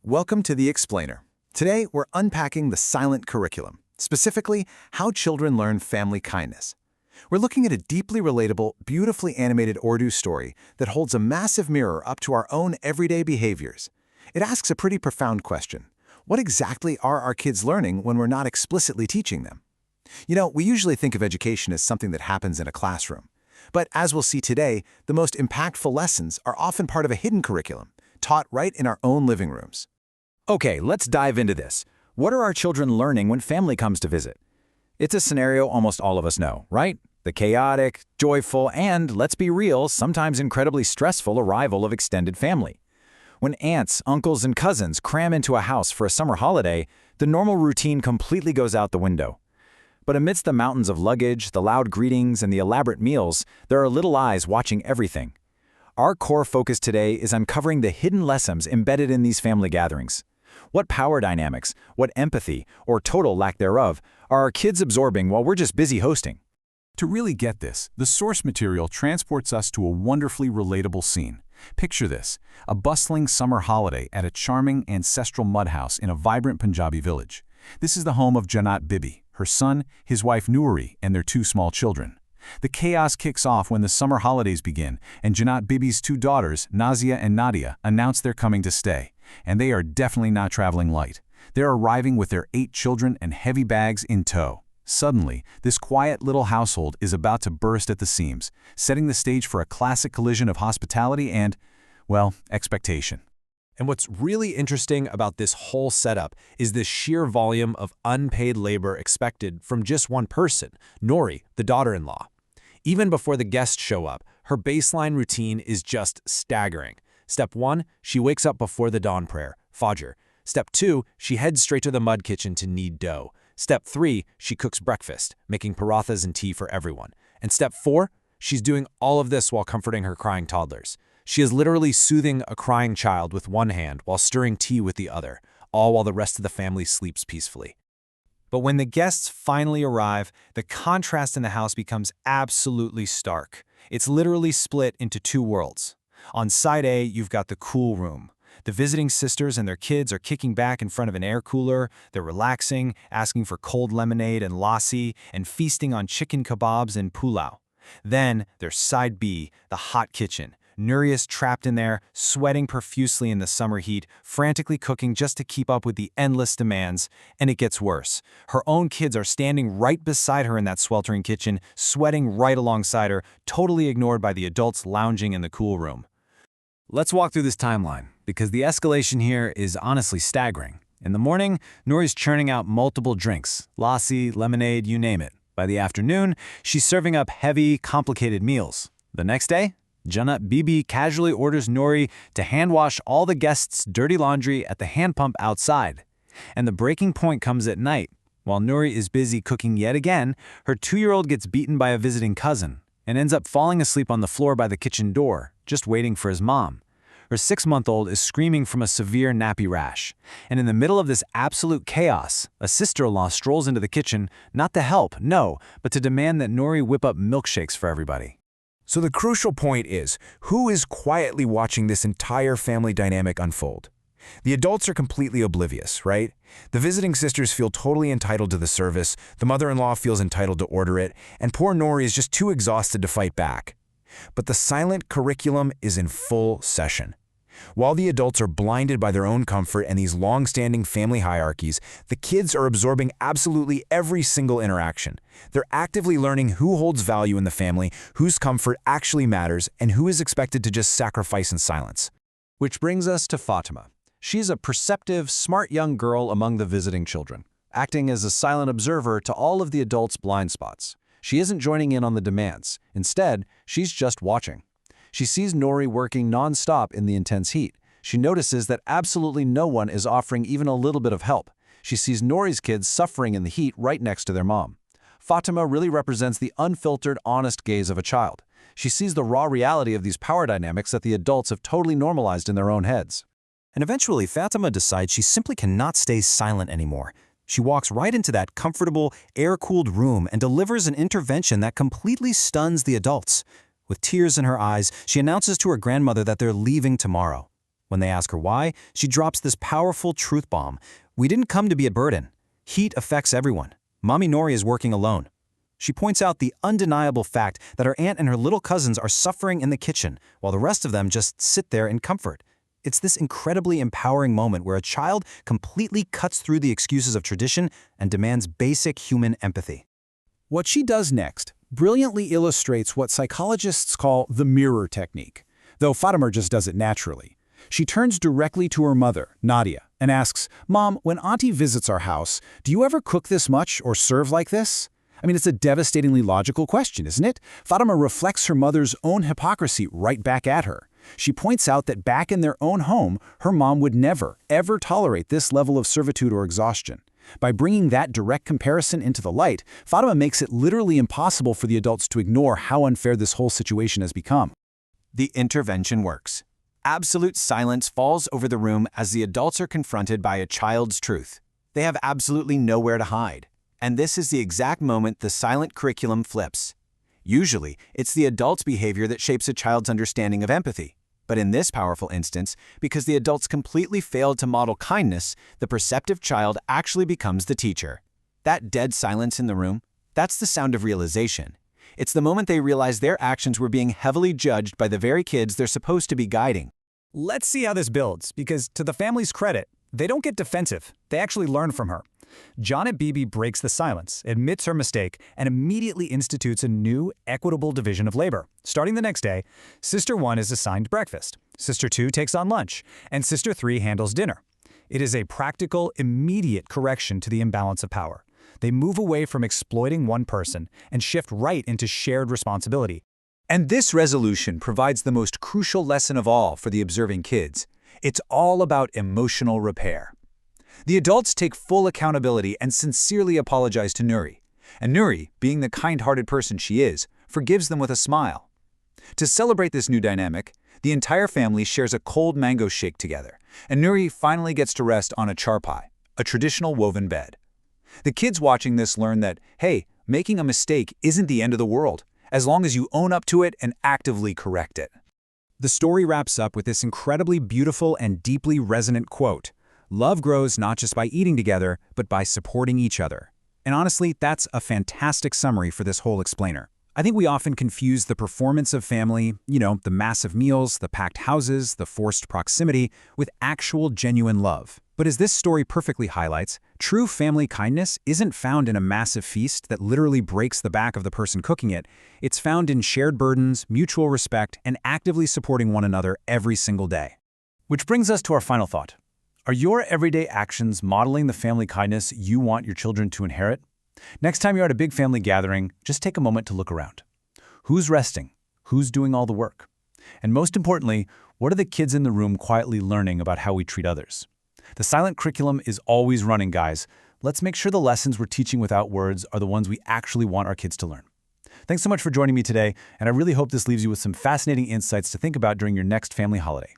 Welcome to The Explainer. Today, we're unpacking the silent curriculum, specifically how children learn family kindness. We're looking at a deeply relatable, beautifully animated Urdu story that holds a massive mirror up to our own everyday behaviors. It asks a pretty profound question. What exactly are our kids learning when we're not explicitly teaching them? We usually think of education as something that happens in a classroom. But as we'll see today, the most impactful lessons are often part of a hidden curriculum, taught right in our own living rooms. Okay, let's dive into this. What are our children learning when family comes to visit? It's a scenario almost all of us know, right? The chaotic, joyful, and, let's be real, sometimes incredibly stressful arrival of extended family. When aunts, uncles, and cousins cram into a house for a summer holiday, the normal routine completely goes out the window. But amidst the mountains of luggage, the loud greetings, and the elaborate meals, there are little eyes watching everything. Our core focus today is uncovering the hidden lessons embedded in these family gatherings. What power dynamics, what empathy, or total lack thereof, are our kids absorbing while we're just busy hosting? To really get this, the source material transports us to a wonderfully relatable scene. Picture this, a bustling summer holiday at a charming ancestral mud house in a vibrant Punjabi village. This is the home of Janat Bibi, her son, his wife Noori, and their two small children. The chaos kicks off when the summer holidays begin, and Janat Bibi's two daughters, Nazia and Nadia, announce they're coming to stay. And they are definitely not traveling light. They're arriving with their 8 children and heavy bags in tow. Suddenly, this quiet little household is about to burst at the seams, setting the stage for a classic collision of hospitality and, well, expectation. And what's really interesting about this whole setup is the sheer volume of unpaid labor expected from just one person, Noori, the daughter-in-law. Even before the guests show up, her baseline routine is just staggering. Step 1, she wakes up before the dawn prayer, Fajr. Step 2, she heads straight to the mud kitchen to knead dough. Step 3, she cooks breakfast, making parathas and tea for everyone. And Step 4, she's doing all of this while comforting her crying toddlers. She is literally soothing a crying child with one hand while stirring tea with the other, all while the rest of the family sleeps peacefully. But when the guests finally arrive, the contrast in the house becomes absolutely stark. It's literally split into two worlds. On side A, you've got the cool room. The visiting sisters and their kids are kicking back in front of an air cooler, they're relaxing, asking for cold lemonade and lassi, and feasting on chicken kebabs and pulao. Then there's side B, the hot kitchen. Noori is trapped in there, sweating profusely in the summer heat, frantically cooking just to keep up with the endless demands. And it gets worse. Her own kids are standing right beside her in that sweltering kitchen, sweating right alongside her, totally ignored by the adults lounging in the cool room. Let's walk through this timeline, because the escalation here is honestly staggering. In the morning, Noori's churning out multiple drinks, lassi, lemonade, you name it. By the afternoon, she's serving up heavy, complicated meals. The next day, Janat Bibi casually orders Noori to hand wash all the guests' dirty laundry at the hand pump outside. And the breaking point comes at night. While Noori is busy cooking yet again, her 2-year-old gets beaten by a visiting cousin and ends up falling asleep on the floor by the kitchen door, just waiting for his mom. Her 6-month-old is screaming from a severe nappy rash. And in the middle of this absolute chaos, a sister-in-law strolls into the kitchen, not to help, no, but to demand that Noori whip up milkshakes for everybody. So the crucial point is, who is quietly watching this entire family dynamic unfold? The adults are completely oblivious, right? The visiting sisters feel totally entitled to the service, the mother-in-law feels entitled to order it, and poor Noori is just too exhausted to fight back. But the silent curriculum is in full session. While the adults are blinded by their own comfort and these long-standing family hierarchies, the kids are absorbing absolutely every single interaction. They're actively learning who holds value in the family, whose comfort actually matters, and who is expected to just sacrifice in silence. Which brings us to Fatima. She's a perceptive, smart young girl among the visiting children, acting as a silent observer to all of the adults' blind spots. She isn't joining in on the demands. Instead, she's just watching. She sees Noori working non-stop in the intense heat. She notices that absolutely no one is offering even a little bit of help. She sees Noori's kids suffering in the heat right next to their mom. Fatima really represents the unfiltered, honest gaze of a child. She sees the raw reality of these power dynamics that the adults have totally normalized in their own heads. And eventually, Fatima decides she simply cannot stay silent anymore. She walks right into that comfortable, air-cooled room and delivers an intervention that completely stuns the adults. With tears in her eyes, she announces to her grandmother that they're leaving tomorrow. When they ask her why, she drops this powerful truth bomb. We didn't come to be a burden. Heat affects everyone. Mommy Nori is working alone. She points out the undeniable fact that her aunt and her little cousins are suffering in the kitchen, while the rest of them just sit there in comfort. It's this incredibly empowering moment where a child completely cuts through the excuses of tradition and demands basic human empathy. What she does next brilliantly illustrates what psychologists call the mirror technique, though Fatima just does it naturally. She turns directly to her mother, Nadia, and asks, "Mom, when Auntie visits our house, do you ever cook this much or serve like this?" I mean, it's a devastatingly logical question, isn't it? Fatima reflects her mother's own hypocrisy right back at her. She points out that back in their own home, her mom would never, ever tolerate this level of servitude or exhaustion. By bringing that direct comparison into the light, Fatima makes it literally impossible for the adults to ignore how unfair this whole situation has become. The intervention works. Absolute silence falls over the room as the adults are confronted by a child's truth. They have absolutely nowhere to hide. And this is the exact moment the silent curriculum flips. Usually, it's the adult's behavior that shapes a child's understanding of empathy. But in this powerful instance, because the adults completely failed to model kindness, the perceptive child actually becomes the teacher. That dead silence in the room, that's the sound of realization. It's the moment they realize their actions were being heavily judged by the very kids they're supposed to be guiding. Let's see how this builds, because to the family's credit, they don't get defensive. They actually learn from her. Janet Beebe breaks the silence, admits her mistake, and immediately institutes a new, equitable division of labor. Starting the next day, Sister 1 is assigned breakfast, Sister 2 takes on lunch, and Sister 3 handles dinner. It is a practical, immediate correction to the imbalance of power. They move away from exploiting one person and shift right into shared responsibility. And this resolution provides the most crucial lesson of all for the observing kids. It's all about emotional repair. The adults take full accountability and sincerely apologize to Nuri. And Nuri, being the kind-hearted person she is, forgives them with a smile. To celebrate this new dynamic, the entire family shares a cold mango shake together, and Nuri finally gets to rest on a charpai, a traditional woven bed. The kids watching this learn that, hey, making a mistake isn't the end of the world, as long as you own up to it and actively correct it. The story wraps up with this incredibly beautiful and deeply resonant quote: "Love grows not just by eating together, but by supporting each other." And honestly, that's a fantastic summary for this whole explainer. I think we often confuse the performance of family, the massive meals, the packed houses, the forced proximity, with actual genuine love. But as this story perfectly highlights, true family kindness isn't found in a massive feast that literally breaks the back of the person cooking it. It's found in shared burdens, mutual respect, and actively supporting one another every single day. Which brings us to our final thought. Are your everyday actions modeling the family kindness you want your children to inherit? Next time you're at a big family gathering, just take a moment to look around. Who's resting? Who's doing all the work? And most importantly, what are the kids in the room quietly learning about how we treat others? The silent curriculum is always running, guys. Let's make sure the lessons we're teaching without words are the ones we actually want our kids to learn. Thanks so much for joining me today, and I really hope this leaves you with some fascinating insights to think about during your next family holiday.